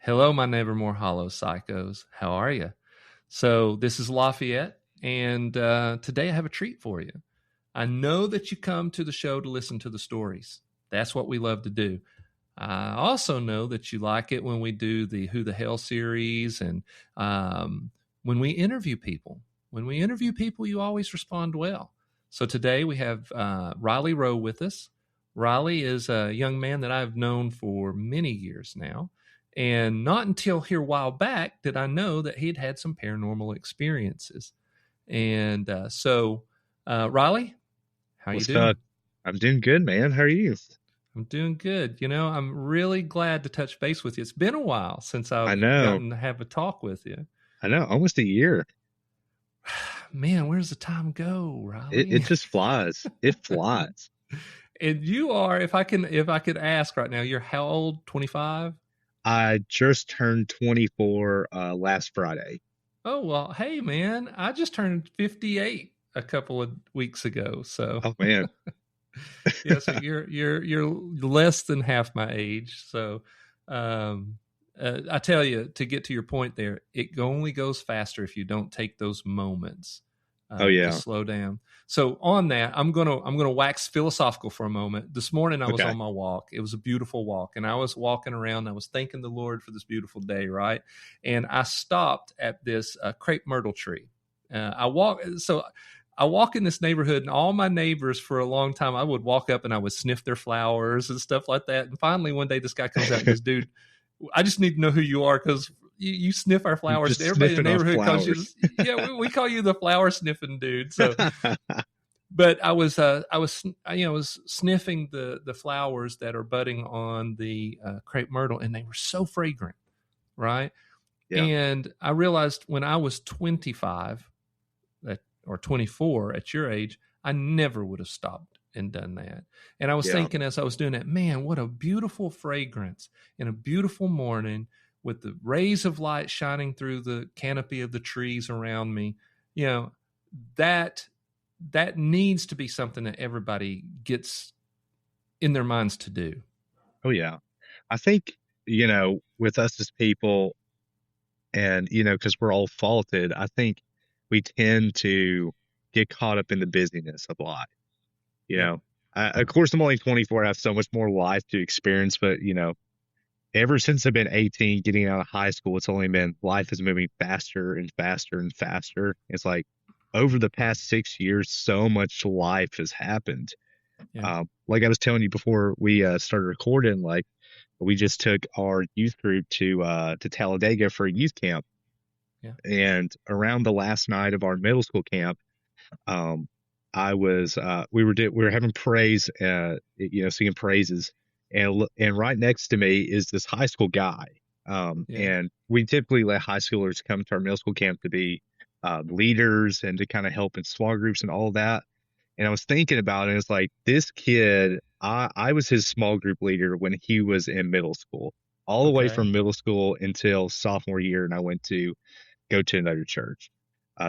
Hello, my Nevermore Hollow Psychos. How are you? So this is Lafayette, and today I have a treat for you. I know that you come to the show to listen to the stories. That's what we love to do. I also know that you like it when we do the Who the Hell series and when we interview people. When we interview people, you always respond well. So today we have Reilly Rowe with us. Reilly is a young man that I've known for many years now. And not until here a while back did I know that he'd had some paranormal experiences. And Reilly, how you What's doing? up? I'm doing good, man. How are you? I'm doing good. You know, I'm really glad to touch base with you. It's been a while since I I've know. gotten to have a talk with you. I know. Almost a year. Man, where's the time go, It Reilly? just flies. It flies. And you are, if I could ask right now, you're how old? 25? I just turned 24 last Friday. Oh, well, hey man, I just turned 58 a couple of weeks ago. So Oh man. yeah, so you're less than half my age. So I tell you, to get to your point there, it only goes faster if you don't take those moments Oh to yeah. slow down. So on that, I'm gonna wax philosophical for a moment. This morning I was Okay. on my walk. It was a beautiful walk, and I was walking around. And I was thanking the Lord for this beautiful day, right? And I stopped at this crepe myrtle tree. I walk in this neighborhood, and all my neighbors for a long time, I would walk up and I would sniff their flowers and stuff like that. And finally, one day, this guy comes out and goes, "Dude, I just need to know who you are because you sniff our flowers. Just Everybody in the sniffing on neighborhood calls you, flowers. yeah, we call you the flower sniffing dude." So, but I was sniffing the flowers that are budding on the crepe myrtle, and they were so fragrant, right? Yeah. And I realized when I was 25 or 24 at your age, I never would have stopped and done that. And I was Yeah. thinking as I was doing that, man, what a beautiful fragrance in a beautiful morning with the rays of light shining through the canopy of the trees around me. You know, that that needs to be something that everybody gets in their minds to do. Oh yeah. I think, with us as people and, because we're all faulted, I think we tend to get caught up in the busyness of life. You Yeah. know, of course, I'm only 24. I have so much more life to experience, but ever since I've been 18, getting out of high school, it's only been life is moving faster and faster and faster. It's like over the past 6 years, so much life has happened. Yeah. Like I was telling you before we started recording, like we just took our youth group to Talladega for a youth camp, Yeah. and around the last night of our middle school camp, um, I was we were having praise, singing praises, and right next to me is this high school guy, Yeah. and we typically let high schoolers come to our middle school camp to be leaders and to kind of help in small groups and all that. And I was thinking about it. It's like this kid, I was his small group leader when he was in middle school, all the way Okay. from middle school until sophomore year, and I went to go to another church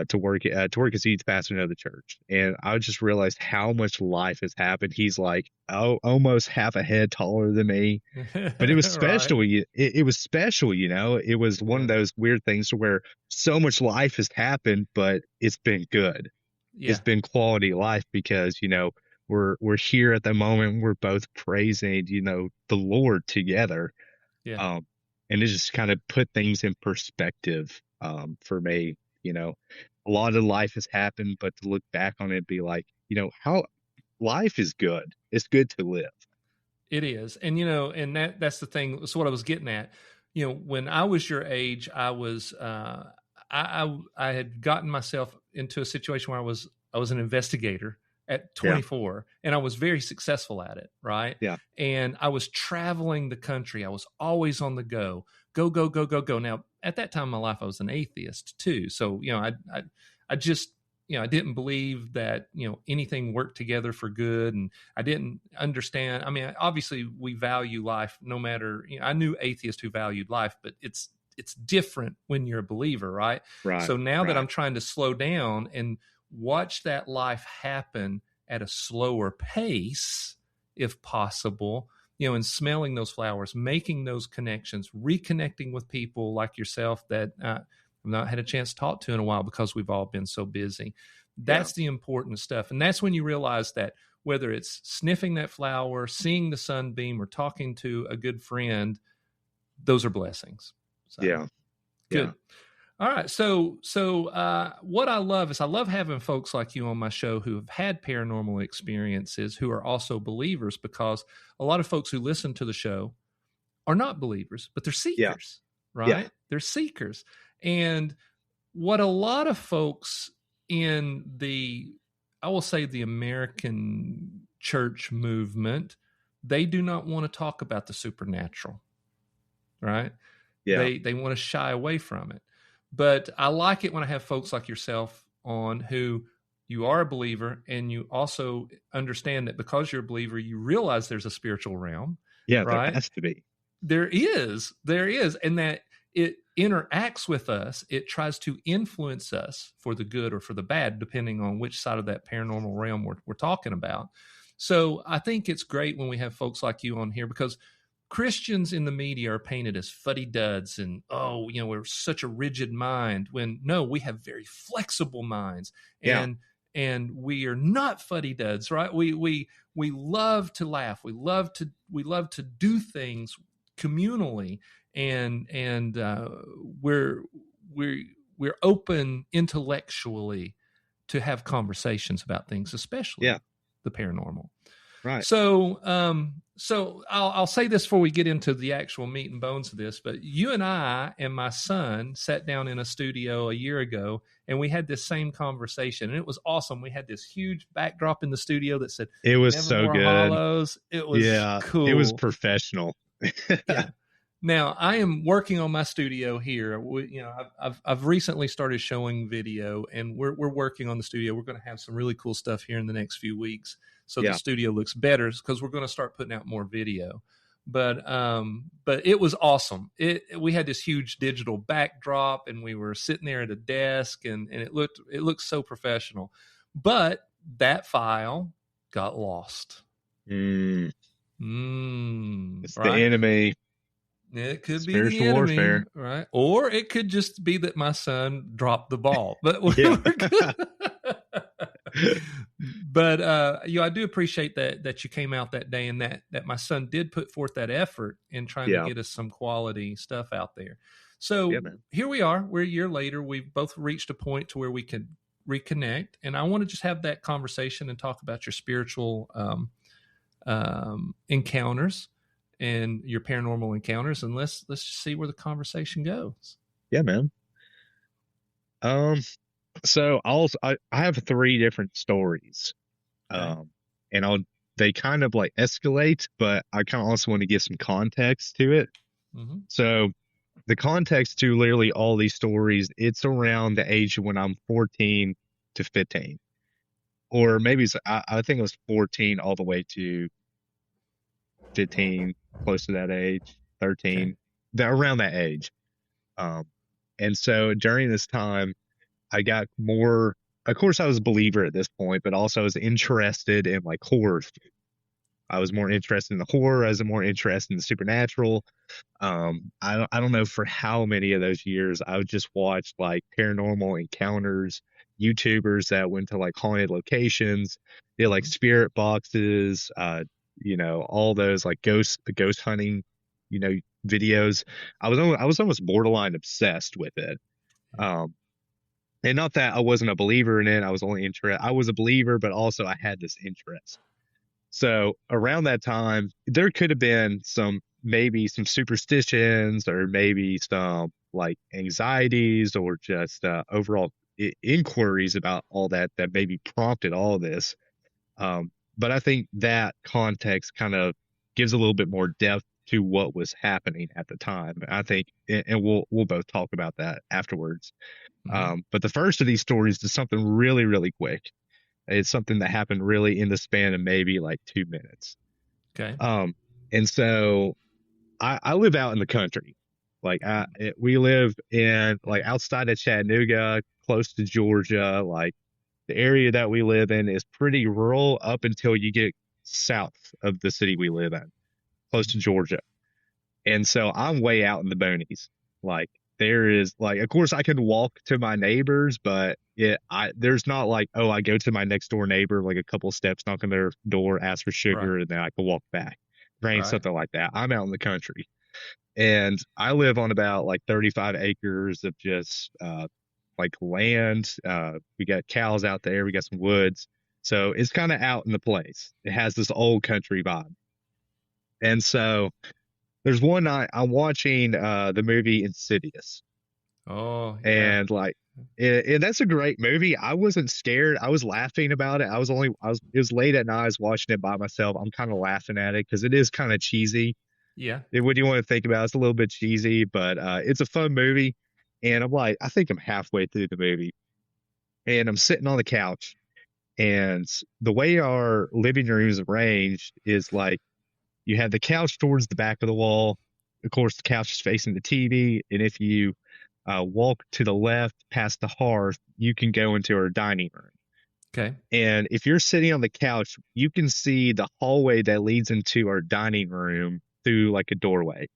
to work as a youth pastor in another church. And I just realized how much life has happened. He's like, oh, almost half a head taller than me, but it was Right. special. It was special, It was one Yeah. of those weird things where so much life has happened, but it's been good. It's Yeah. been quality life because we're here at the moment. We're both praising the Lord together, Yeah. um, and it just kind of put things in perspective for me. A lot of life has happened, but to look back on it, and be like, how life is good. It's good to live. It is. And and that's the thing. That's what I was getting at. When I was your age, I was I had gotten myself into a situation where I was an investigator at Yeah, 24, and I was very successful at it, right? yeah, And I was traveling the country. I was always on the go. Go, go, go, go, go. Now, at that time in my life, I was an atheist too. So, I just I didn't believe that anything worked together for good, and I didn't understand. I mean, obviously we value life no matter. I knew atheists who valued life, but it's different when you're a believer, right? right, So now that right. I'm trying to slow down and watch that life happen at a slower pace, if possible, and smelling those flowers, making those connections, reconnecting with people like yourself that I've not had a chance to talk to in a while because we've all been so busy. Yeah. That's the important stuff. And that's when you realize that whether it's sniffing that flower, seeing the sunbeam, or talking to a good friend, those are blessings. So, Yeah. good. Yeah. All right. So what I love is I love having folks like you on my show who have had paranormal experiences who are also believers, because a lot of folks who listen to the show are not believers, but they're Yeah. seekers, Yeah. right? They're seekers. And what a lot of folks in I will say the American church movement, they do not want to talk about the supernatural, right? Yeah. They want to shy away from it. But I like it when I have folks like yourself on who you are a believer, and you also understand that because you're a believer, you realize there's a spiritual realm, Yeah. There right? has to be. There is, and that it interacts with us. It tries to influence us for the good or for the bad, depending on which side of that paranormal realm we're talking about. So I think it's great when we have folks like you on here, because Christians in the media are painted as fuddy-duds and, we're such a rigid mind, when no, we have very flexible minds, Yeah. and we are not fuddy-duds, right? We love to laugh. We love to do things communally, and we're open intellectually to have conversations about things, especially Yeah. the paranormal. Right. So I'll say this before we get into the actual meat and bones of this, but you and I and my son sat down in a studio a year ago, and we had this same conversation, and it was awesome. We had this huge backdrop in the studio that said It was so Nevermore good. Hollows. It was cool. It was professional. Yeah. Now I am working on my studio here. I've recently started showing video, and we're working on the studio. We're going to have some really cool stuff here in the next few weeks, so the studio looks better, because we're going to start putting out more video. But it was awesome. We had this huge digital backdrop, and we were sitting there at a desk, and it looked so professional. But that file got lost. It's right? the enemy. It could Spiritual be the enemy, warfare, right? Or it could just be that my son dropped the ball. But but I do appreciate that you came out that day, and that my son did put forth that effort in trying to get us some quality stuff out there. So here we are. We're a year later. We've both reached a point to where we could reconnect, and I want to just have that conversation and talk about your spiritual encounters and your paranormal encounters, and let's just see where the conversation goes. Yeah, man. So I have 3 different stories. Okay. And they kind of like escalate, but I kind of also want to give some context to it. Mm-hmm. So the context to literally all these stories, it's around the age when I'm 14 to 15, or maybe I think it was 14 all the way to 15, close to that age, 13, around that age. And so during this time, I got more, of course, I was a believer at this point, but also I was interested in like horror. I was more interested in the horror. I was more interested in the supernatural. I don't know for how many of those years I would just watch like paranormal encounters, YouTubers that went to like haunted locations, did like spirit boxes, all those like ghost hunting, videos. I was almost borderline obsessed with it. And not that I wasn't a believer in it. I was a believer, but also I had this interest. So around that time, there could have been maybe some superstitions, or maybe some like anxieties, or just overall inquiries about all that maybe prompted all of this. But I think that context kind of gives a little bit more depth to what was happening at the time. I think, and we'll both talk about that afterwards. But the first of these stories is something really, really quick. It's something that happened really in the span of maybe like 2 minutes. Okay. And so I live out in the country. Like we live in like outside of Chattanooga, close to Georgia. Like the area that we live in is pretty rural up until you get south of the city we live in, close to Georgia. And so I'm way out in the boonies. Like there is like, of course I can walk to my neighbors, but there's not like, oh, I go to my next door neighbor, like a couple steps, knock on their door, ask for Right. sugar, and then I can walk back. There ain't Right. something like that. I'm out in the country and I live on about like 35 acres of just, like land. We got cows out there. We got some woods. So it's kind of out in the place. It has this old country vibe. And so there's one night I'm watching the movie Insidious, Oh, yeah. and like, that's a great movie. I wasn't scared. I was laughing about it. It was late at night. I was watching it by myself. I'm kind of laughing at it because it is kind of cheesy. Yeah. What do you want to think about? It's a little bit cheesy, but it's a fun movie. And I'm like, I think I'm halfway through the movie, and I'm sitting on the couch, and the way our living room is arranged is like you have the couch towards the back of the wall. Of course, the couch is facing the TV. And if you walk to the left past the hearth, you can go into our dining room. Okay. And if you're sitting on the couch, you can see the hallway that leads into our dining room through like a doorway.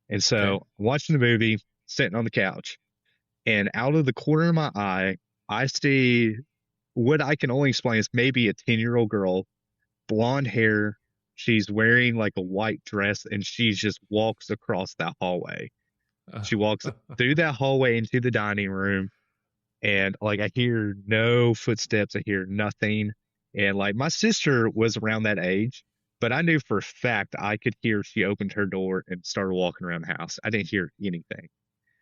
And Okay. so, watching the movie, sitting on the couch, and out of the corner of my eye, I see what I can only explain is maybe a 10-year-old girl, blonde hair. She's wearing like a white dress and she just walks across that hallway. Uh, She walks through that hallway into the dining room, and like I hear no footsteps, I hear nothing. And like my sister was around that age, but I knew for a fact I could hear she opened her door and started walking around the house. I didn't hear anything.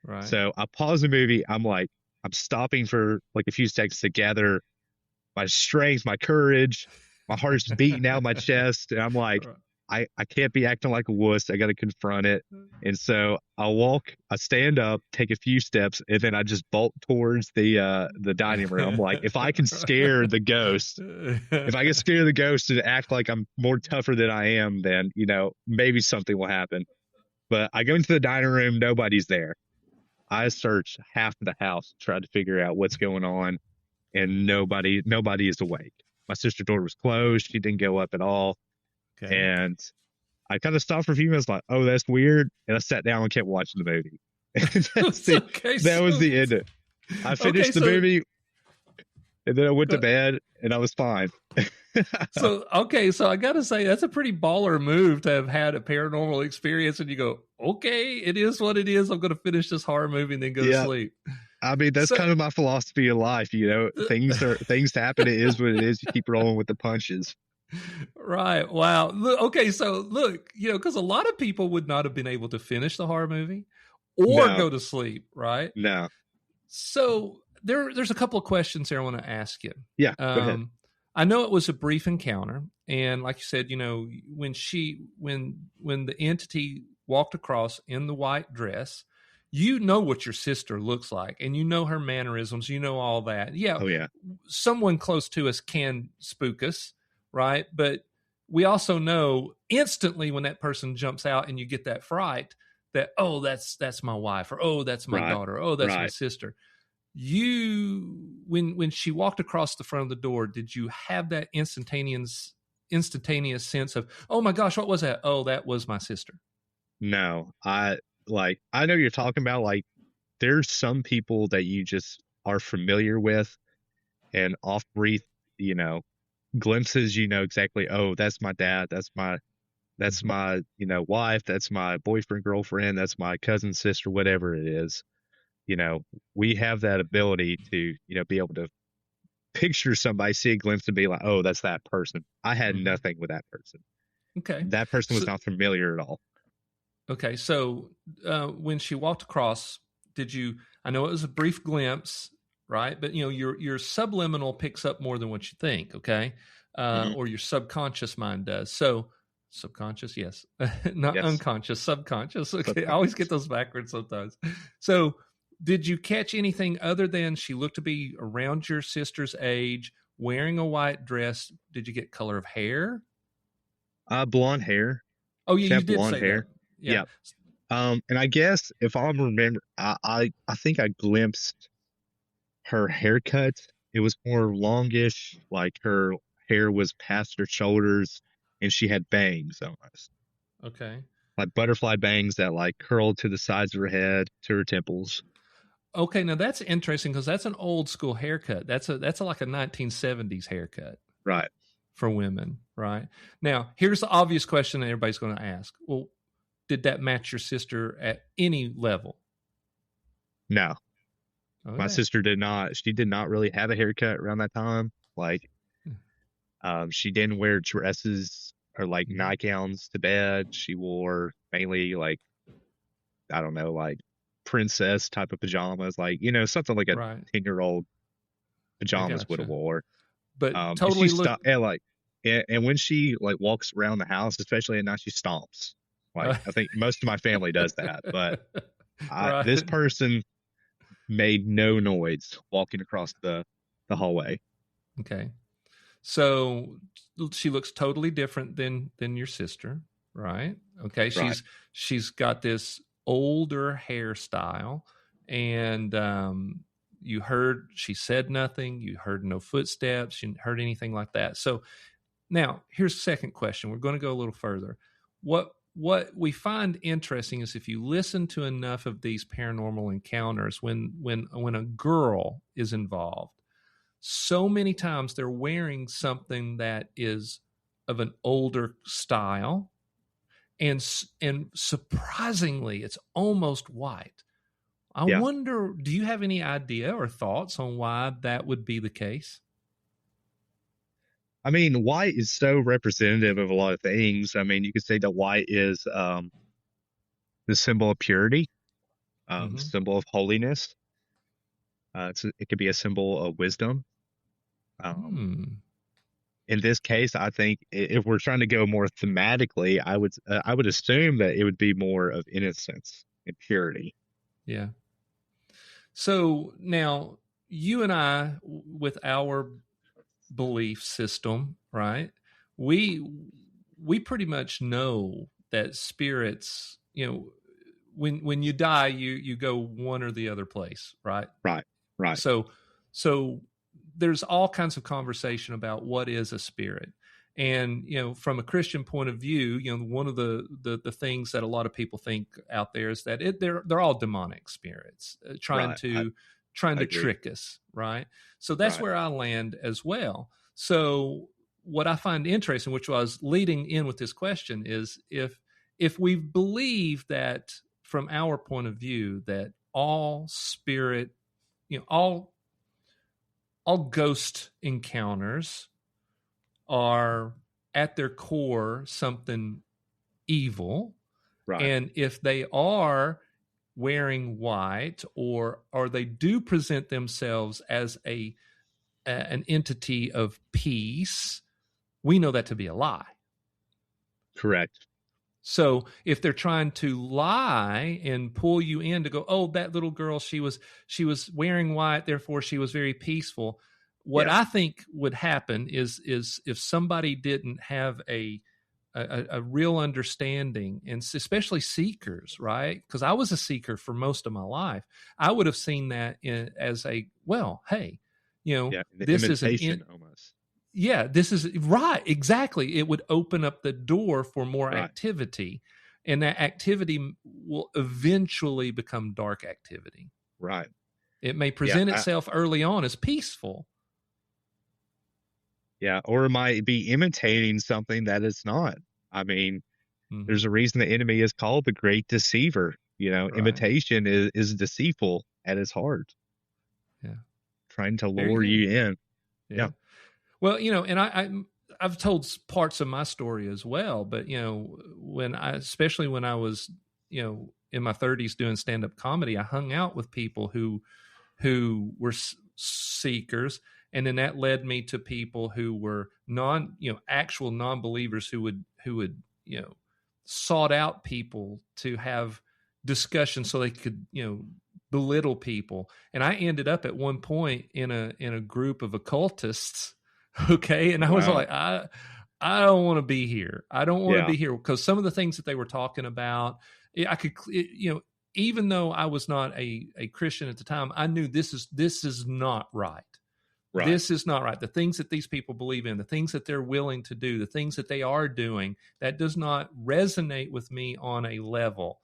right. So I paused the movie. I'm like, I'm stopping for like a few seconds to gather my strength, my courage. My heart's beating out my chest. And I'm like, Right. I can't be acting like a wuss. I got to confront it. And so I stand up, take a few steps, and then I just bolt towards the dining room. I'm like, if I can scare the ghost, if I can scare the ghost and act like I'm more tougher than I am, then, maybe something will happen. But I go into the dining room, nobody's there. I search half of the house, tried to figure out what's going on, and nobody is awake. My sister's door was closed. She didn't go up at all. Okay. And I kind of stopped for a few minutes, like, oh, that's weird. And I sat down and kept watching the movie. And Okay. that was So, the end. I okay. finished the So, movie and then I went to bed and I was fine. okay. So I got to say, that's a pretty baller move to have had a paranormal experience and you go, okay, it is what it is. I'm going to finish this horror movie and then go to Yeah. sleep. I mean, that's So, kind of my philosophy in life. Things happen. It is what it is. You keep rolling with the punches. right. Wow. Look, okay. So look, because a lot of people would not have been able to finish the horror movie or No, go to sleep. Right. no. So there's a couple of questions here I want to ask you. Yeah, go ahead. I know it was a brief encounter, and like you said, when the entity walked across in the white dress, you know what your sister looks like, and you know her mannerisms, you know all that. Yeah, Oh, yeah. someone close to us can spook us, right? But we also know instantly when that person jumps out and you get that fright that, oh, that's my wife, or oh, that's my Right, daughter, oh, that's my right. sister. You when she walked across the front of the door, did you have that instantaneous sense of, oh my gosh, what was that? Oh, that was my sister. No, I know you're talking about, like, there's some people that you just are familiar with, and off brief, you know, glimpses, exactly, oh, that's my dad, that's Mhm. my, wife, that's my boyfriend, girlfriend, that's my cousin, sister, whatever it is. You know, we have that ability to, be able to picture somebody, see a glimpse and be like, oh, that's that person. I had Mhm. nothing with that person. Okay. That person was So not familiar at all. okay, so when she walked across, did you? I know it was a brief glimpse, right? But your subliminal picks up more than what you think. Okay, Hmm. or your subconscious mind does. So subconscious, yes, not Yes. unconscious, subconscious. Okay, I always get Subconscious. those backwards sometimes. So, did you catch anything other than she looked to be around your sister's age, wearing a white dress? Did you get color of hair? Blonde hair. Oh, yeah, She you had did blonde say that. hair. Yeah. Yeah. And I guess if I remember, I think I glimpsed her haircut. It was more longish, like her hair was past her shoulders, and she had bangs almost. Okay. like butterfly bangs that like curled to the sides of her head to her temples. Okay, now that's interesting because that's an old school haircut. That's like a 1970s haircut Right. for women, right? Now, here's the obvious question that everybody's going to ask. Well, did that match your sister at any level? No, my Okay. sister did not. She did not really have a haircut around that time. Like, she didn't wear dresses or like Mhm. nightgowns to bed. She wore mainly like, I don't know, like princess type of pajamas, like, something like a Right. 10-year-old I pajamas would have gotcha. wore. But And she totally look. stopped, and like, and when she like walks around the house, especially at night, she stomps. Like, I think most of my family does that, but Right. this person made no noise walking across the hallway. Okay. So she looks totally different than your sister, right? Okay, Right. she's got this older hairstyle, and you heard she said nothing. You heard no footsteps. You heard anything like that. So now here's the second question. We're going to go a little further. What we find interesting is if you listen to enough of these paranormal encounters, when a girl is involved, so many times they're wearing something that is of an older style, and surprisingly it's almost white. I Yeah. wonder, do you have any idea or thoughts on why that would be the case? I mean, white is so representative of a lot of things. I mean, you could say that white is the symbol of purity, Mm-hmm. symbol of holiness. It could be a symbol of wisdom. Um, Hmm. in this case, I think if we're trying to go more thematically, I would assume that it would be more of innocence and purity. Yeah. So now you and I, with our belief system, right? We we pretty much know that spirits, when you die, you go one or the other place, right? Right. Right. So so there's all kinds of conversation about what is a spirit. And from a Christian point of view, one of the things that a lot of people think out there is that they're all demonic spirits, trying Right. I, to trying I to agree. trick us, right? So that's Right. where I land as well. So what I find interesting, which was leading in with this question, is if we believe that from our point of view that all spirit, all ghost encounters are at their core something evil, Right. and if they are wearing white, or they do present themselves as an entity of peace, we know that to be a lie. Correct. So if they're trying to lie and pull you in to go, oh, that little girl, she was wearing white, therefore she was very peaceful. What Yeah. I think would happen is if somebody didn't have a real understanding, and especially seekers, right? Because I was a seeker for most of my life, I would have seen that as a, well, hey, Yeah. The this is invitation almost. yeah, this is right. Exactly. It would open up the door for more Right. activity, and that activity will eventually become dark activity. Right. It may Yeah. present itself early on as peaceful. Yeah. Or it might be imitating something that it's not. I mean, Hmm. there's a reason the enemy is called the great deceiver. Right. Imitation is deceitful at its heart, Yeah. trying to Very lure good. you in. Yeah. Yeah. Well, and I've told parts of my story as well, but especially when I was, in my 30s doing stand up comedy, I hung out with people who were seekers, and then that led me to people who were actual non-believers who would sought out people to have discussions so they could belittle people. And I ended up at one point in a group of occultists. Okay, and Oh, I was wow. like, I don't want to be here. I don't want to Yeah. be here, because some of the things that they were talking about, I could, even though I was not a Christian at the time, I knew this is not right. Right. this is not right. The things that these people believe in, the things that they're willing to do, the things that they are doing, that does not resonate with me on a level,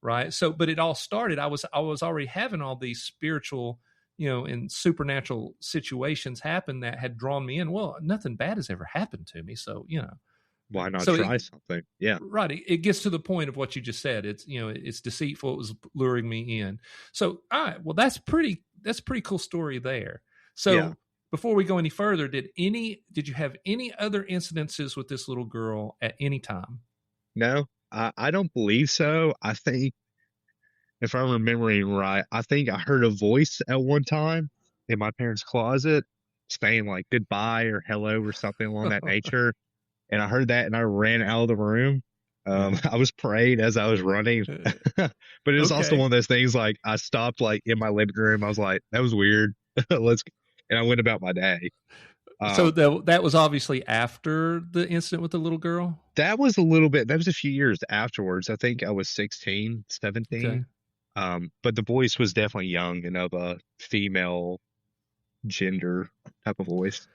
right? So, but it all started. I was already having all these spiritual, and supernatural situations happen that had drawn me in. Well, nothing bad has ever happened to me, so Why not so try something? Yeah. right, it gets to the point of what you just said. It's deceitful. It was luring me in. So, all right, well, that's a pretty cool story there. Yeah. So, before we go any further, did you have any other incidences with this little girl at any time? No, I don't believe so. I think if I'm remembering right, I think I heard a voice at one time in my parents' closet saying like goodbye or hello or something along that nature. And I heard that and I ran out of the room. Yeah. I was prayed as I was running, but it was also Okay. one of those things like I stopped like in my living room. I was like, that was weird. And I went about my day. So Um, that was obviously after the incident with the little girl. that was a little bit, that was a few years afterwards. I think I was 16, Okay. 17. But the voice was definitely young and of a female gender type of voice.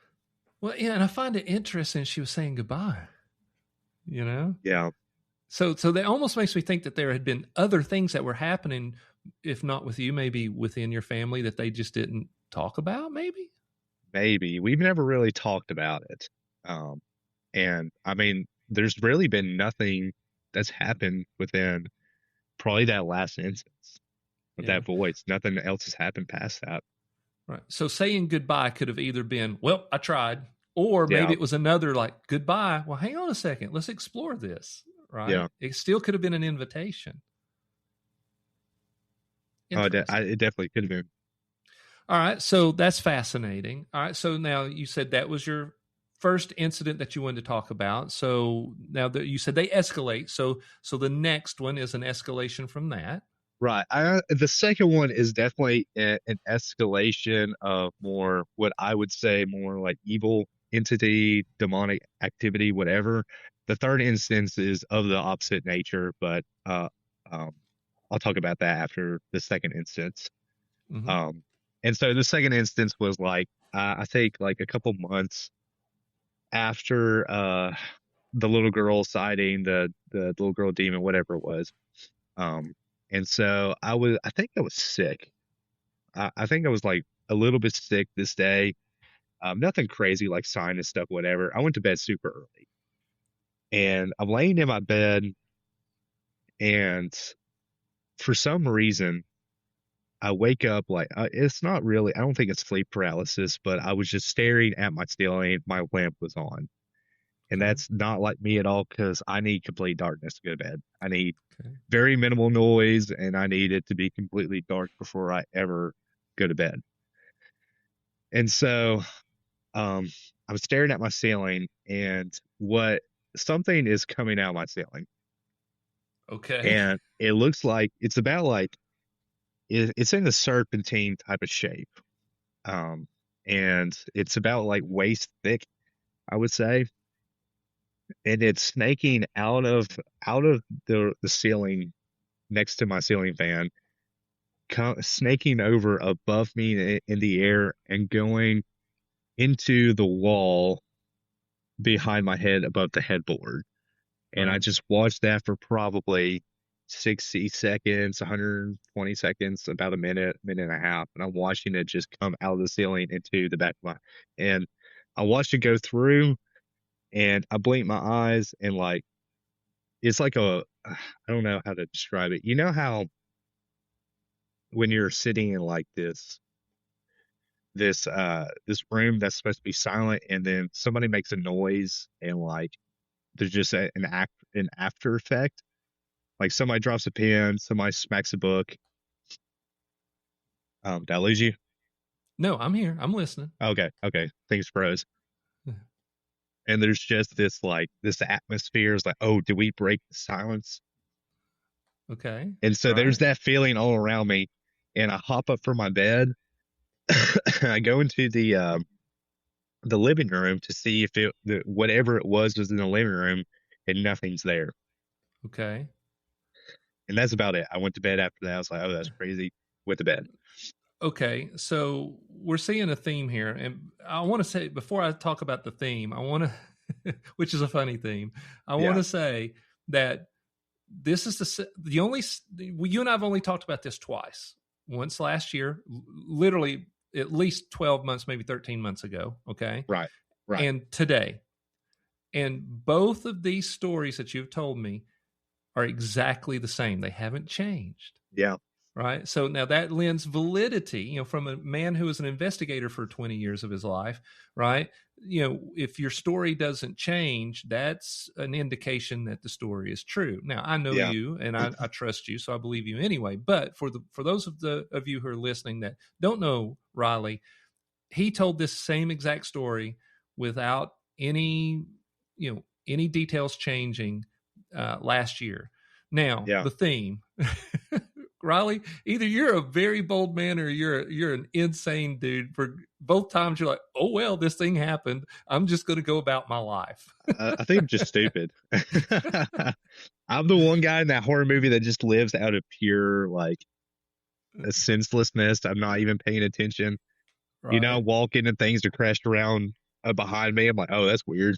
Well, yeah, and I find it interesting she was saying goodbye. You know, Yeah, so that almost makes me think that there had been other things that were happening, if not with you, maybe within your family that they just didn't talk about. Maybe. maybe. We've never really talked about it. Um, and I mean, there's really been nothing that's happened within probably that last instance of Yeah. that voice. Nothing else has happened past that. Right. So saying goodbye could have either been, well, I tried, or maybe Yeah, it was another like goodbye. Well, hang on a second. Let's explore this. Right. yeah. It still could have been an invitation. Oh, Interesting. it definitely could have been. All right. So that's fascinating. All right. So now you said that was your first incident that you wanted to talk about. So now that you said they escalate. So the next one is an escalation from that. Right. The second one is definitely an escalation of more what I would say more like evil entity, demonic activity, whatever. The third instance is of the opposite nature, but um, I'll talk about that after the second instance. Mm-hmm. Um, and so the second instance was like I think like a couple months after the little girl sighting, the little girl demon, whatever it was. Um, and so I think I was sick. I think I was like a little bit sick this day. Nothing crazy like sinus stuff, whatever. I went to bed super early and I'm laying in my bed and for some reason I wake up like it's not really, I don't think it's sleep paralysis, but I was just staring at my ceiling. My lamp was on. And Okay. that's not like me at all because I need complete darkness to go to bed. I need Okay. very minimal noise and I need it to be completely dark before I ever go to bed. And so I'm staring at my ceiling and what something is coming out of my ceiling. Okay. And it looks like it's about like it's in a serpentine type of shape. Um, and it's about like waist thick, I would say. And it's snaking out of the ceiling next to my ceiling fan, snaking over above me in the air and going into the wall behind my head above the headboard. And I Right. just watched that for probably 60 seconds, 120 seconds, about a minute, minute and a half. And I'm watching it just come out of the ceiling into the back of my, and I watched it go through and I blinked my eyes and like, it's like I don't know how to describe it. You know how when you're sitting in like this room that's supposed to be silent and then somebody makes a noise and like there's just an after effect, like somebody drops a pen, somebody smacks a book. Did I lose you? No, I'm here. I'm listening. Okay, things froze. And there's just this like this atmosphere is like, oh, did we break the silence? Okay. And so there's Right. that feeling all around me and I hop up from my bed. I go into the living room to see if whatever it was in the living room and nothing's there. Okay. And that's about it. I went to bed after that. I was like, oh, that's crazy. Went to bed. Okay, so we're seeing a theme here, and I want to say before I talk about the theme, I want to, which is a funny theme, I want Yeah, to say that this is the only you and I've only talked about this twice. Once last year, literally at least 12 months, maybe 13 months ago. Okay, right, right. and today, and both of these stories that you've told me are exactly the same. They haven't changed. Yeah, Right. So now that lends validity, from a man who was an investigator for 20 years of his life, right? If your story doesn't change, that's an indication that the story is true. Now, I know yeah, you and I trust you, so I believe you anyway. But for those of you who are listening that don't know Riley, he told this same exact story without any details changing last year. Now, yeah. the theme, Riley, either you're a very bold man or you're an insane dude. For both times, you're like, oh well, this thing happened. I'm just going to go about my life. I think I'm just stupid. I'm the one guy in that horror movie that just lives out of pure like a senselessness. I'm not even paying attention. Right, Walking and things are crashed around behind me. I'm like, oh, that's weird.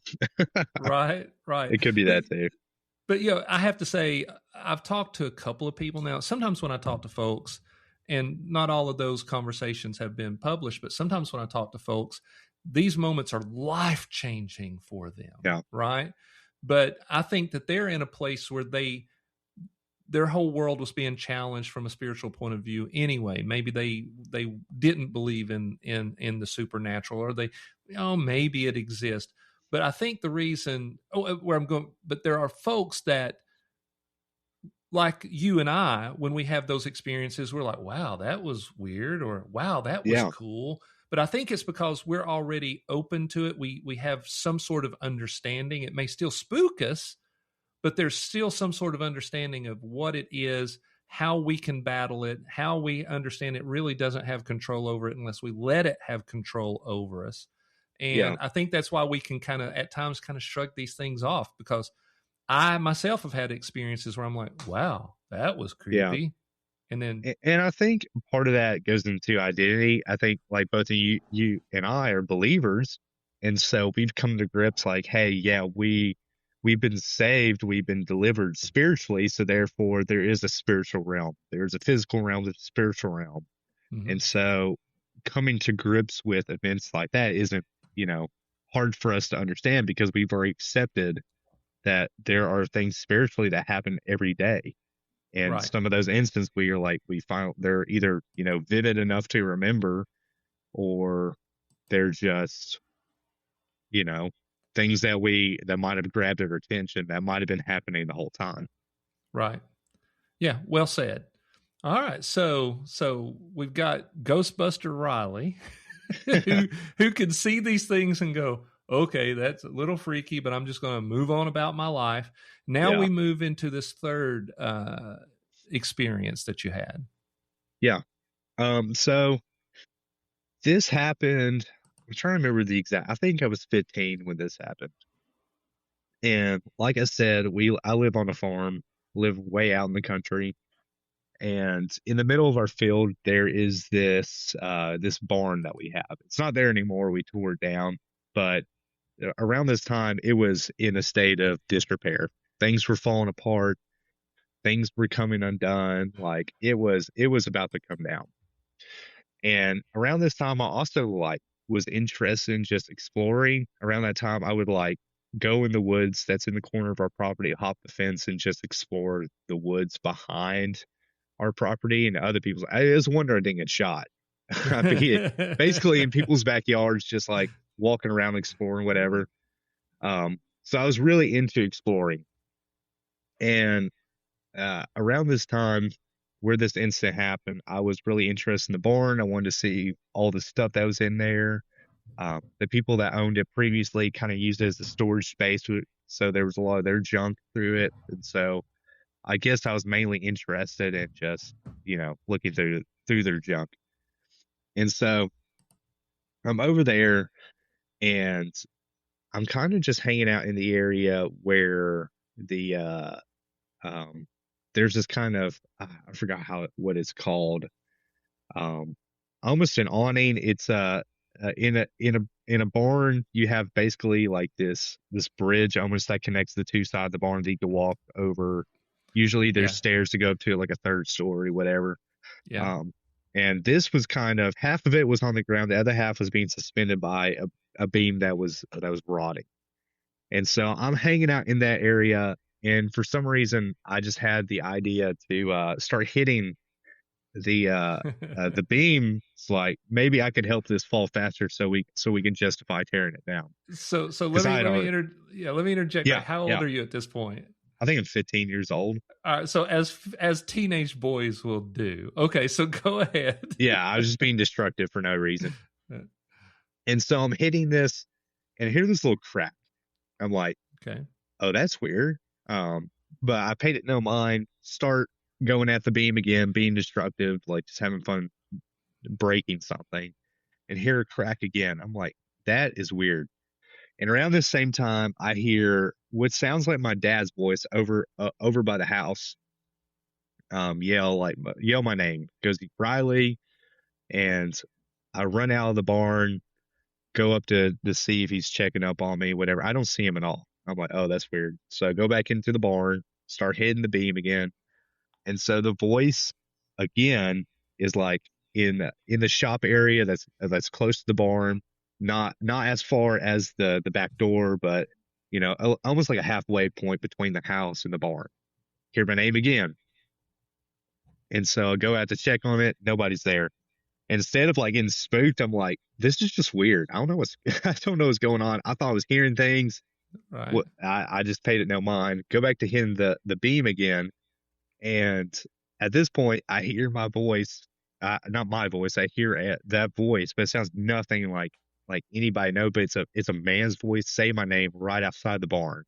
right, right. It could be But that too. but I have to say, I've talked to a couple of people now. Sometimes when I talk to folks, and not all of those conversations have been published, but sometimes when I talk to folks, these moments are life changing for them, Yeah, right? But I think that they're in a place where their whole world was being challenged from a spiritual point of view anyway. Maybe they didn't believe in the supernatural, or maybe it exists. But I think the reason where I'm going, but there are folks that, like you and I, when we have those experiences, we're like, wow, that was weird, or wow, that was yeah, cool. But I think it's because we're already open to it. We have some sort of understanding. It may still spook us, but there's still some sort of understanding of what it is, how we can battle it, how we understand it really doesn't have control over it unless we let it have control over us. yeah, And I think that's why we can kind of at times kind of shrug these things off, because I myself have had experiences where I'm like, wow, that was yeah. creepy. And then, And I think part of that goes into identity. I think like both of you and I are believers, and so we've come to grips like, hey, yeah, we've been saved, we've been delivered spiritually, so therefore there is a spiritual realm, there's a physical realm, there's a spiritual realm, mhm, and so coming to grips with events like that isn't, you know, hard for us to understand because we've already accepted that there are things spiritually that happen every day. And right, some of those instances where you're like, we find they're either, vivid enough to remember or they're just, you know, things that might have grabbed our attention that might have been happening the whole time. right. Yeah, well said. All right, so we've got Ghostbuster Riley, who can see these things and go, okay, that's a little freaky, but I'm just going to move on about my life. Now Yeah. we move into this third experience that you had. Yeah. So this happened. I'm trying to remember the exact, I think I was 15 when this happened. And like I said, I live on a farm, live way out in the country. And in the middle of our field, there is this barn that we have. It's not there anymore. We tore it down, but around this time, it was in a state of disrepair. Things were falling apart. Things were coming undone. Like it was about to come down. And around this time, I also like was interested in just exploring. Around that time, I would like go in the woods that's in the corner of our property, hop the fence, and just explore the woods behind our property and other people's. I was wondering I didn't get shot. I'd be basically in people's backyards, just like walking around, exploring whatever. So I was really into exploring. And around this time where this incident happened, I was really interested in the barn. I wanted to see all the stuff that was in there. The people that owned it previously kind of used it as a storage space, so there was a lot of their junk through it. And so I guess I was mainly interested in just, looking through their junk. And so I'm over there and I'm kind of just hanging out in the area where the there's this kind of I forgot what it's called. Um almost an awning. It's in a barn. You have basically like this bridge almost that connects the two sides of the barn that you can walk over. Usually there's Yeah. stairs to go up to like a third story, whatever. Yeah. Um, and this was kind of half of it was on the ground, the other half was being suspended by a beam that was rotting. And so I'm hanging out in that area, and for some reason I just had the idea to start hitting the beam. It's like maybe I could help this fall faster so we can justify tearing it down. So Because I had already let me interject. yeah, Right. How old yeah. are you at this point? I think I'm 15 years old. So as teenage boys will do. Okay, so go ahead. Yeah, I was just being destructive for no reason. And so I'm hitting this and I hear this little crack. I'm like, Okay. oh, that's weird. But I paid it no mind, start going at the beam again, being destructive, like just having fun breaking something, and hear a crack again. I'm like, that is weird. And around this same time, I hear what sounds like my dad's voice over by the house, yell my name. Goes Riley, and I run out of the barn, go up to see if he's checking up on me, whatever. I don't see him at all. I'm like, oh, that's weird. So I go back into the barn, start hitting the beam again. And so the voice again is like in the shop area that's close to the barn, not as far as the back door, but almost like a halfway point between the house and the barn. Hear my name again. And so I go out to check on it, nobody's there. And instead of like getting spooked, I'm like, this is just weird. I don't know I don't know what's going on. I thought I was hearing things. Right. What I just paid it no mind. Go back to hitting the beam again, and at this point, I hear my voice. Not my voice. I hear that voice, but it sounds nothing like anybody know. But it's a man's voice. Say my name right outside the barn,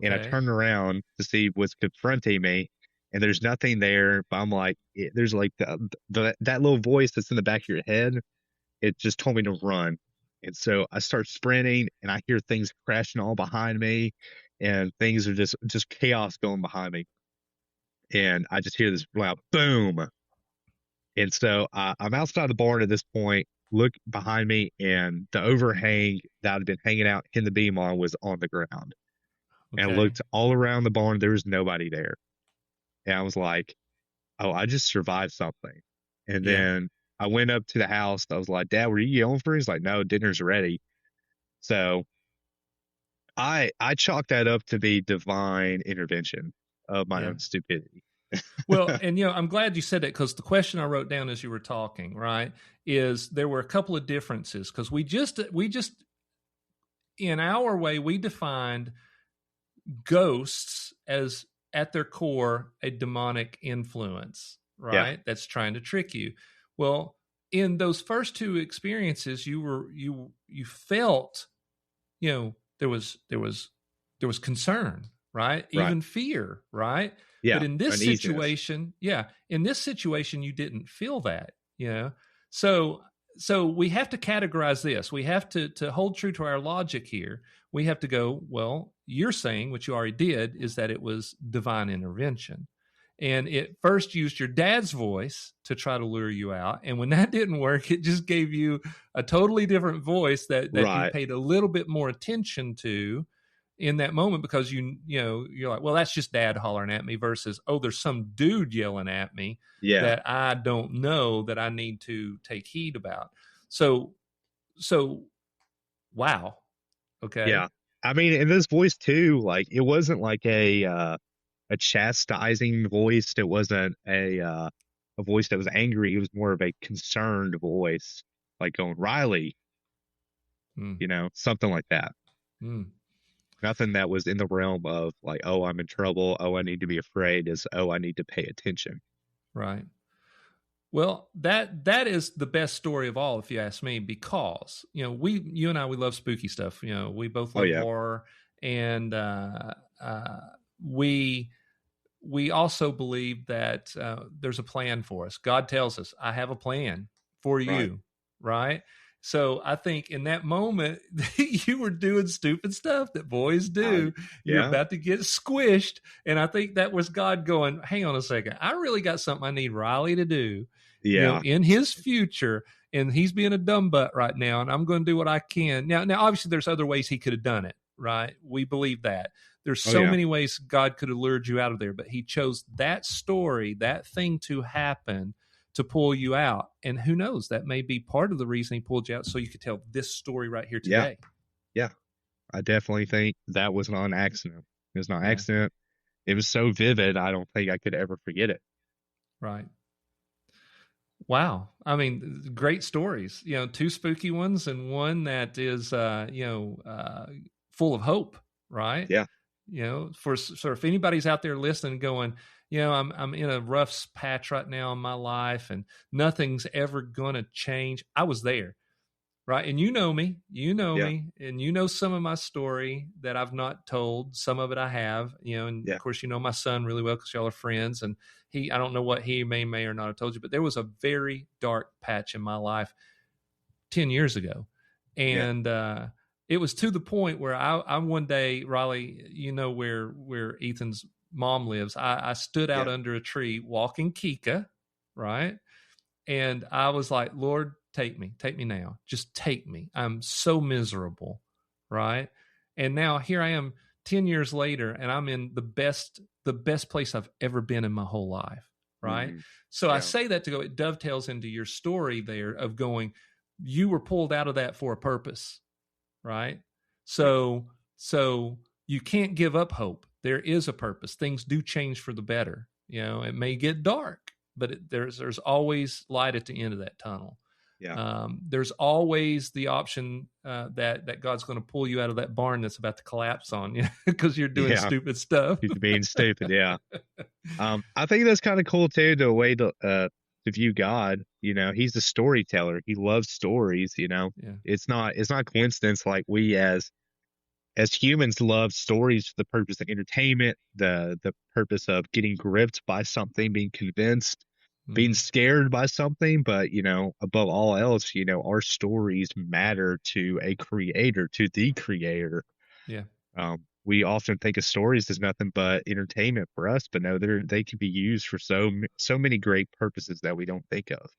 and I Okay. turn around to see what's confronting me, and there's nothing there. But I'm like, there's like that little voice that's in the back of your head. It just told me to run. And so I start sprinting and I hear things crashing all behind me and things are just chaos going behind me. And I just hear this loud boom. And so I'm outside the barn at this point, look behind me, and the overhang that I'd been hanging out in the beam on was on the ground. And I Okay. looked all around the barn. There was nobody there. And I was like, oh, I just survived something. And Yeah. then I went up to the house. I was like, Dad, were you yelling for me? He's like, no, dinner's ready. So I chalk that up to be divine intervention of my Yeah. own stupidity. Well, and I'm glad you said that, because the question I wrote down as you were talking, right, is there were a couple of differences, because we just in our way we defined ghosts as at their core a demonic influence, Yeah, right? That's trying to trick you. Well, in those first two experiences, you felt, there was concern, right? right. Even fear, right? But Yeah, in this uneasiness. situation, you didn't feel that, you know. So we have to categorize this. We have to hold true to our logic here. We have to go, well, you're saying what you already did is that it was divine intervention. And it first used your dad's voice to try to lure you out. And when that didn't work, it just gave you a totally different voice that you Right. paid a little bit more attention to in that moment, because you're like, well, that's just dad hollering at me, versus, oh, there's some dude yelling at me Yeah, that I don't know, that I need to take heed about. So wow. Okay. yeah. I mean, in this voice too, like it wasn't like a chastising voice. It wasn't a voice that was angry. It was more of a concerned voice, like going Riley, Mm, something like that. mm, Nothing that was in the realm of like, oh, I'm in trouble. Oh, I need to be afraid. Is oh, I need to pay attention. right. Well, that is the best story of all, if you ask me, because you and I, we love spooky stuff. We both Oh love yeah, horror, and we also believe that there's a plan for us. God tells us, "I have a plan for right. you," right? So I think in that moment, you were doing stupid stuff that boys do. You're Yeah. about to get squished. And I think that was God going, hang on a second. I really got something I need Reilly to do, Yeah. in his future. And he's being a dumb butt right now. And I'm going to do what I can. Now, obviously, there's other ways he could have done it, right? We believe that. There's Oh, so yeah. many ways God could have lured you out of there, but he chose that story, that thing to happen to pull you out. And who knows, that may be part of the reason he pulled you out, so you could tell this story right here Yeah. today. Yeah. I definitely think that was not an accident. It was not an Yeah. accident. It was so vivid, I don't think I could ever forget it. Right. Wow. I mean, great stories, two spooky ones and one that is, full of hope, right? Yeah. So if anybody's out there listening going, I'm in a rough patch right now in my life and nothing's ever going to change. I was there. Right. And Yeah. and you know some of my story that I've not told. Some of it I have, and Yeah. of course, my son really well because y'all are friends. And I don't know what he may or not have told you, but there was a very dark patch in my life 10 years ago. Yeah. And it was to the point where I one day, Reilly, where Ethan's mom lives, I stood out Yeah. under a tree walking Kika, right? And I was like, Lord, take me now. Just take me. I'm so miserable. Right. And now here I am 10 years later, and I'm in the best place I've ever been in my whole life. Right. Mm-hmm. So I Yeah. say that to go, it dovetails into your story there of going, you were pulled out of that for a purpose. Right. So you can't give up hope. There is a purpose. Things do change for the better. It may get dark, but there's always light at the end of that tunnel. Yeah. There's always the option that God's going to pull you out of that barn that's about to collapse on you because you're doing stupid stuff. He's being stupid. Yeah. I think that's kind of cool too, the way to view God. He's a storyteller. He loves stories. Yeah. It's not coincidence, like we as humans love stories for the purpose of entertainment, the purpose of getting gripped by something, being convinced, being scared by something. But above all else, our stories matter to a creator, to the creator. Yeah. We often think of stories as nothing but entertainment for us, but no, they can be used for so many great purposes that we don't think of.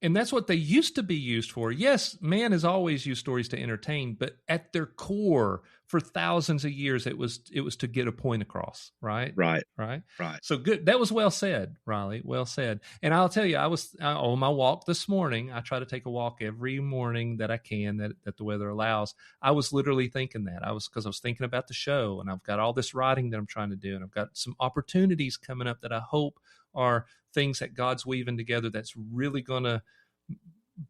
And that's what they used to be used for. Yes, man has always used stories to entertain, but at their core, for thousands of years, it was to get a point across, right? Right. Right. Right. So good. That was well said, Reilly. Well said. And I'll tell you, I was on my walk this morning. I try to take a walk every morning that I can, that the weather allows. I was literally thinking that. Because I was thinking about the show, and I've got all this writing that I'm trying to do, and I've got some opportunities coming up that I hope are things that God's weaving together that's really going to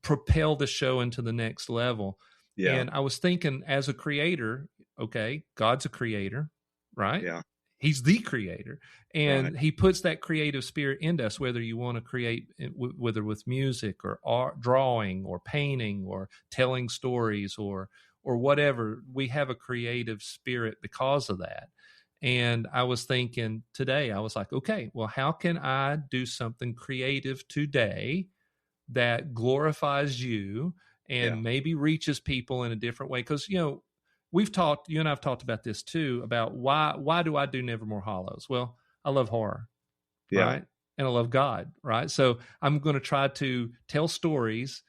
propel the show into the next level. Yeah. And I was thinking, as a creator, okay, God's a creator, right? Yeah. He's the creator, and Right. he puts that creative spirit into us, whether you want to create, whether with music or art, drawing or painting or telling stories or whatever. We have a creative spirit because of that. And I was thinking today, I was like, okay, well, how can I do something creative today that glorifies you and maybe reaches people in a different way? Because, you and I've talked about this too, about why do I do Nevermore Hollows? Well, I love horror, right? And I love God, right? So I'm going to try to tell stories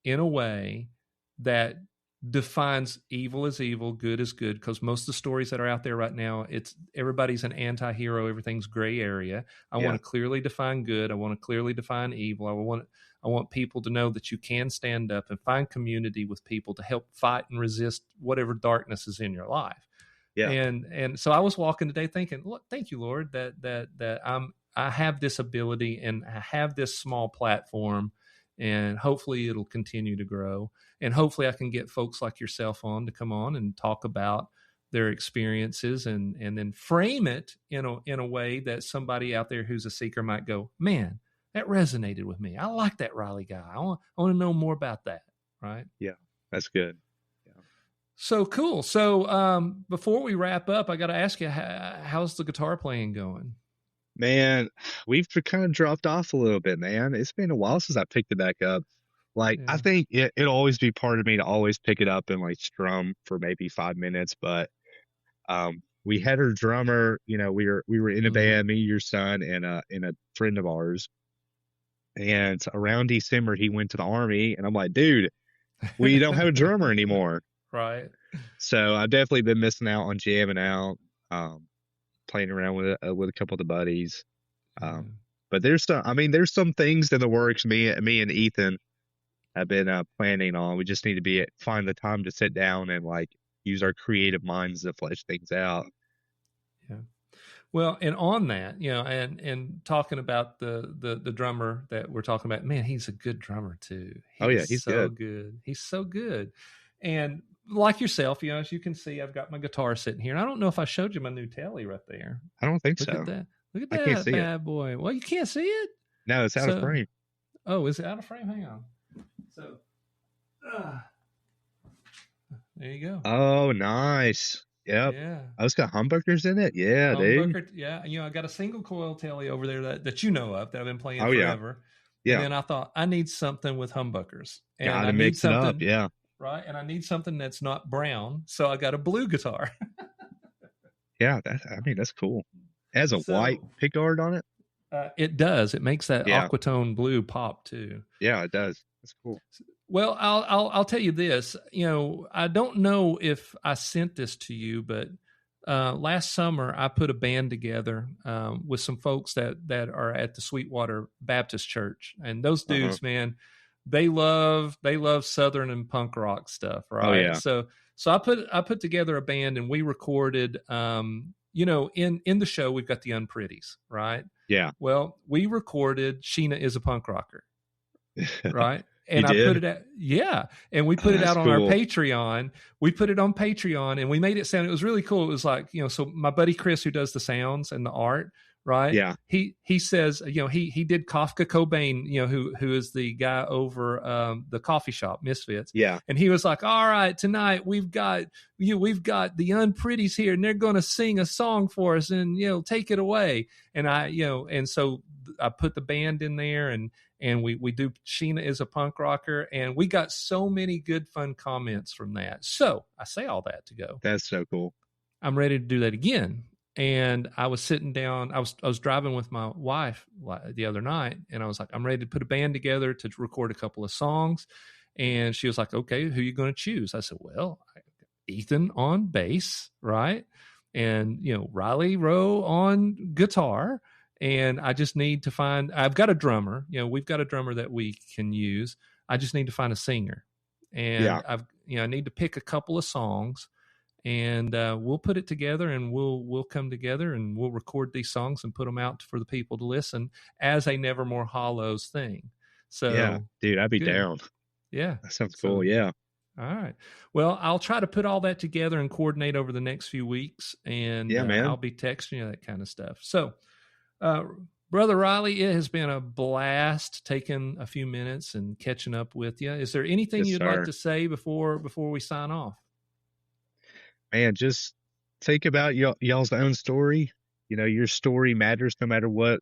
in a way that defines evil as evil, good as good, because most of the stories that are out there right now, everybody's an anti-hero, everything's gray area. I want to clearly define good. I want to clearly define evil. I want people to know that you can stand up and find community with people to help fight and resist whatever darkness is in your life. Yeah. And so I was walking today thinking, look, thank you, Lord, that I have this ability and I have this small platform, and hopefully it'll continue to grow. And hopefully I can get folks like yourself on to come on and talk about their experiences and then frame it in a way that somebody out there who's a seeker might go, man, that resonated with me. I like that Reilly guy. I want to know more about that. Right. Yeah. That's good. Yeah. So cool. So before we wrap up, I got to ask you, how's the guitar playing going? Man, we've kind of dropped off a little bit, man. It's been a while since I picked it back up. Like, I Yeah. think it'll always be part of me to always pick it up and like strum for maybe 5 minutes. But we had our drummer, we were in a Hmm. band, me, your son, and a friend of ours. And around December, he went to the army, and I'm like, dude, we don't have a drummer anymore. Right. So I've definitely been missing out on jamming out, um, playing around with a couple of the buddies. Um, Yeah. but there's some things in the works. Me and Ethan have been planning on. We just need to find the time to sit down and like use our creative minds to flesh things out. Yeah. Well, and on that, and talking about the drummer that we're talking about, man, he's a good drummer too. Oh He yeah, is he's so good. good. He's so good. And like yourself, as you can see, I've got my guitar sitting here. And I don't know if I showed you my new telly right there. I don't think Look at so. that. Look at I can't that see it. bad boy. Well, you can't see it. No, it's out of So, frame. oh, is it out of frame? Hang on. So, uh, there you go. Oh, nice. Yep. Yeah. Oh, it's got humbuckers in it. Yeah, dude. Humbucker, yeah. I got a single coil telly over there that you know of that I've been playing Oh yeah, forever. And yeah. then I thought I need something with humbuckers, and I Gotta need mix it up. something Yeah, right, and I need something that's not brown. So I got a blue guitar. yeah. That's cool. It has a white So pickguard on it. it does. It makes that Yeah, aquatone blue pop too. yeah, it does. That's cool. Well, I'll tell you this. I don't know if I sent this to you, but last summer I put a band together with some folks that are at the Sweetwater Baptist Church, and those Uh-huh. dudes, man, they love Southern and punk rock stuff, Oh right? yeah, So I put together a band, and we recorded. In the show we've got the Unpretties, right? yeah. Well, we recorded "Sheena is a Punk Rocker," right? You And I put did? it out, yeah. And we Oh, put it that's out on our cool. Patreon. We put it on Patreon, and we made it sound. It was really cool. It was like, so my buddy Chris, who does the sounds and the art, right? Yeah, He says, he did Kafka Cobain, who is the guy over the coffee shop Misfits, yeah, and he was like, all right, tonight we've got the Unpretties here, and they're going to sing a song for us, and take it away. And and so I put the band in there, and we do Sheena is a punk rocker, and we got so many good fun comments from that. So I say all that to go, that's so cool. I'm ready to do that again. And I was sitting down, I was driving with my wife the other night, and I was like, I'm ready to put a band together to record a couple of songs. And she was like, okay, who are you going to choose? I said, well, Ethan on bass, right? And Reilly Rowe on guitar. And I just need to I've got a drummer, we've got a drummer that we can use. I just need to find a singer. Yeah. And I need to pick a couple of songs, and we'll put it together, and we'll come together, and we'll record these songs and put them out for the people to listen as a Nevermore Hollows thing. Yeah, So dude, I'd be good. down. Yeah. That sounds cool. So Yeah. all right. Well, I'll try to put all that together and coordinate over the next few weeks, and Yeah, man. I'll be texting you that kind of stuff. So, Brother Reilly, it has been a blast taking a few minutes and catching up with you. Is there anything Yes, you'd like sir. to say before we sign off? Man, just think about y'all's own story. Your story matters no matter what,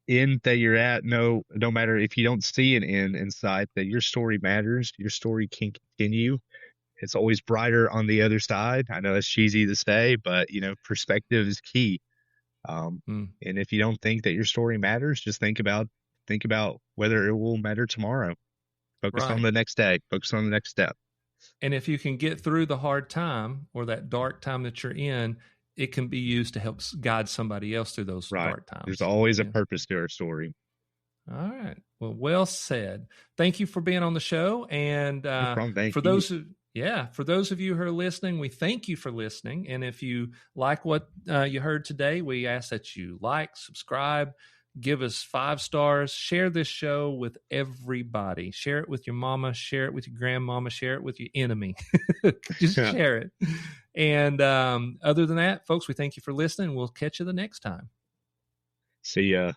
end that you're at. No matter if you don't see an end in sight, that your story matters. Your story can continue. It's always brighter on the other side. I know that's cheesy to say, but perspective is key. Mm, And if you don't think that your story matters, just think about whether it will matter tomorrow. Focus on right. the next day. Focus on the next step. And if you can get through the hard time or that dark time that you're in, it can be used to help guide somebody else through those Right. dark There's times. always a Yeah. purpose to our story. All right. Well said. Thank you for being on the show. And No problem. Thank for you. for those of you who are listening, we thank you for listening. And if you like what you heard today, we ask that you like, subscribe, give us 5 stars, share this show with everybody. Share it with your mama, share it with your grandmama, share it with your enemy. Just Yeah. share it. And other than that, folks, we thank you for listening. We'll catch you the next time. See ya.